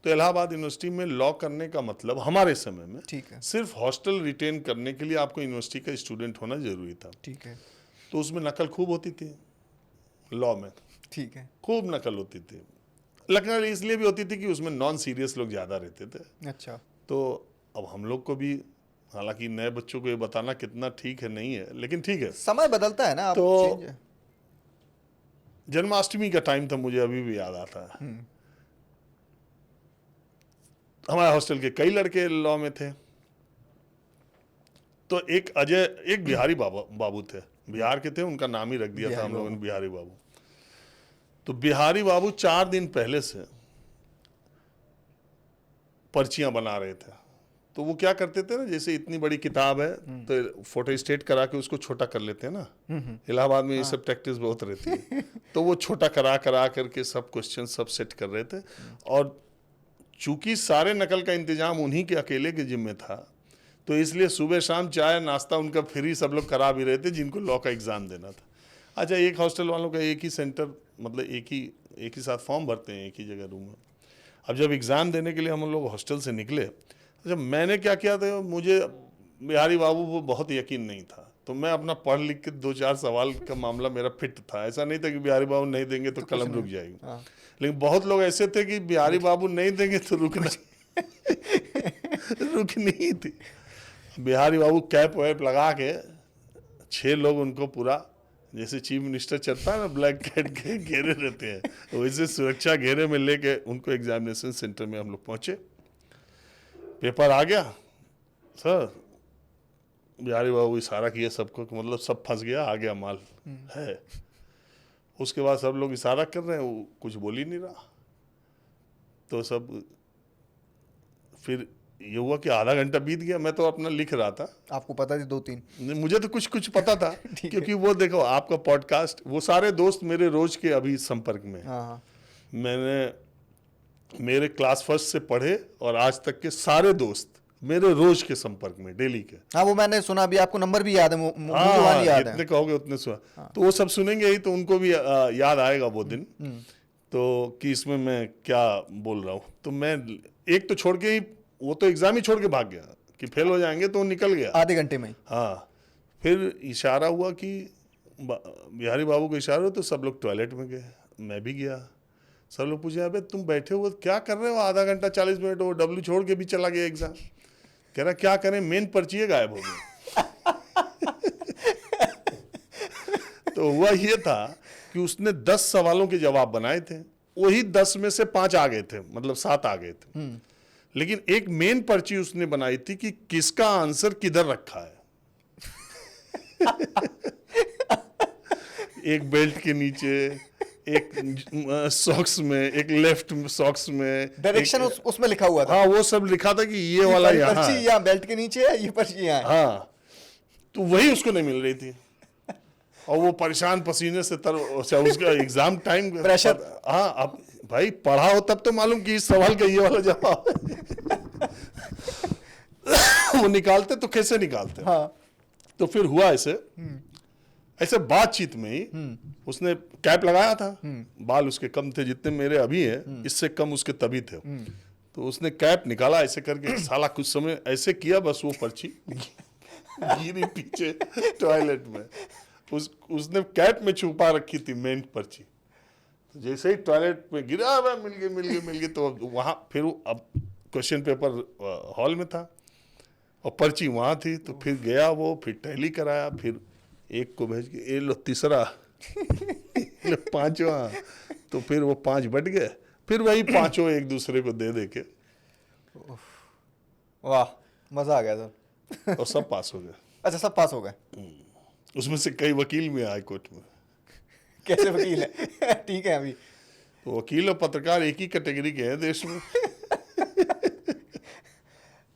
तो इलाहाबाद यूनिवर्सिटी में लॉ करने का मतलब हमारे समय में ठीक है, सिर्फ हॉस्टल रिटेन करने के लिए आपको यूनिवर्सिटी का स्टूडेंट होना जरूरी था। ठीक है, तो उसमें नकल खूब होती थी, लॉ में ठीक है। खूब नकल होती थी। नकल इसलिए भी होती थी कि उसमें नॉन सीरियस लोग ज़्यादा रहते थे। अच्छा, तो अब हम लोग को भी, हालांकि नए बच्चों को ये बताना कितना ठीक है नहीं है, लेकिन ठीक है। समय बदलता है ना, आप तो चेंज। जन्माष्टमी का टाइम था, मुझे अभी भी याद आता है। हमारे हॉस्टल के कई लड़के लॉ में थे। तो एक अजय, एक बिहारी बाबू थे, बिहार के थे, उनका नाम ही रख दिया था हम लोगों ने बिहारी बाबू। तो बिहारी बाबू 4 दिन पहले से पर्चियां बना रहे थे। तो वो क्या करते थे ना, जैसे इतनी बड़ी किताब है तो फोटो स्टेट करा के उसको छोटा कर लेते हैं ना, इलाहाबाद में ये सब प्रैक्टिस बहुत रहती है। तो वो छोटा करा करा करके सब क्वेश्चन सब सेट कर रहे थे। और चूंकि सारे नकल का इंतजाम उन्हीं के अकेले के जिम्मे था, तो इसलिए सुबह शाम चाय नाश्ता उनका फ्री सब लोग करा भी रहे थे जिनको लॉ का एग्ज़ाम देना था। अच्छा, एक हॉस्टल वालों का एक ही सेंटर, मतलब एक ही साथ फॉर्म भरते हैं, एक ही जगह रूम में। अब जब एग्ज़ाम देने के लिए हम लोग हॉस्टल से निकले, अच्छा मैंने क्या किया था, मुझे बिहारी बाबू को बहुत यकीन नहीं था, तो मैं अपना पढ़ लिख के 2-4 सवाल का मामला मेरा फिट था। ऐसा नहीं था कि बिहारी बाबू नहीं देंगे तो कलम रुक जाएगी। लेकिन बहुत लोग ऐसे थे कि बिहारी बाबू नहीं देंगे तो रुकना रुकनी थी। बिहारी बाबू कैप वैप लगा के 6 लोग उनको पूरा, जैसे चीफ मिनिस्टर चलता है ना, ब्लैक कैट के घेरे रहते हैं, वैसे सुरक्षा घेरे में लेके उनको एग्जामिनेशन सेंटर में हम लोग पहुंचे। पेपर आ गया सर, बिहारी बाबू इशारा किया सबको, मतलब सब फंस गया, आ गया माल है। उसके बाद सब लोग इशारा कर रहे हैं, वो कुछ बोल ही नहीं रहा। तो सब, फिर ये हुआ कि आधा घंटा बीत गया, मैं तो अपना लिख रहा था। आपको पता थी 2-3? मुझे तो कुछ कुछ पता था क्योंकि वो देखो आपका पॉडकास्ट, वो सारे दोस्त मेरे रोज के अभी संपर्क में। हाँ, मैंने मेरे क्लास फर्स्ट से पढ़े और आज तक के सारे दोस्त मेरे रोज के संपर्क में, डेली के। हाँ, वो मैंने सुना भी, आपको नंबर भी याद है, मुझे हाँ, वहाँ याद है। जितने कहोगे उतने सुना। तो वो सब सुनेंगे ही, तो उनको भी याद आएगा वो दिन, तो कि इसमें मैं क्या बोल रहा हूँ। तो मैं एक तो छोड़ के ही, वो तो एग्जाम ही छोड़ के भाग गया कि फेल हो जाएंगे, तो वो निकल गया आधे घंटे में। हाँ, फिर इशारा हुआ कि बिहारी बाबू को इशारा हो, तो सब लोग टॉयलेट में गए, मैं भी गया। सब लोग पूछे, अबे तुम बैठे हो क्या कर रहे हो, आधा घंटा 40 मिनट वो डब्ल्यू छोड़ के भी चला गया एग्जाम। कह रहा क्या करें, मेन पर्ची गायब हो गई। तो हुआ ये था कि उसने 10 सवालों के जवाब बनाए थे, वही 10 में से 5 आ गए थे, मतलब 7 आ गए थे। लेकिन एक मेन पर्ची उसने बनाई थी कि किसका आंसर किधर रखा है। एक बेल्ट के नीचे, एक सॉक्स में, एक लेफ्ट सॉक्स में, डायरेक्शन उसमें लिखा हुआ था। हाँ, वो सब लिखा था कि ये वाला यहाँ पर्ची है, यहाँ बेल्ट के नीचे है, ये पर्ची यहाँ है। हाँ। तो वही उसको नहीं मिल रही थी, और वो परेशान पसीने से उसका एग्जाम टाइम प्रेशर। हाँ, अब भाई पढ़ा हो तब तो मालूम कि इस सवाल का ये वाला जवाब वो निकालते तो कैसे निकालते। हाँ। तो फिर हुआ ऐसे बातचीत में ही उसने कैप लगाया था, बाल उसके कम थे जितने मेरे अभी हैं, इससे कम उसके तभी थे। तो उसने कैप निकाला ऐसे करके, साला कुछ समय ऐसे किया, बस वो पर्ची गिरी पीछे टॉयलेट में। उसने कैप में छुपा रखी थी मेन पर्ची, तो जैसे ही टॉयलेट में गिरा, मिल गई। तो वहाँ फिर अब क्वेश्चन पेपर हॉल में था और पर्ची वहाँ थी, तो फिर गया वो, फिर टैली कराया, फिर एक को भेज के ये लो तीसरा, लो पांचवा। तो फिर वो 5 बट गए, फिर वही पांचों एक दूसरे को दे के, वाह, मजा आ गया सर। और सब पास हो गए। अच्छा, सब पास हो गए? उसमें से कई वकील में हाई कोर्ट में। कैसे वकील है? ठीक है। अभी तो वकील और पत्रकार एक ही कैटेगरी के हैं देश में।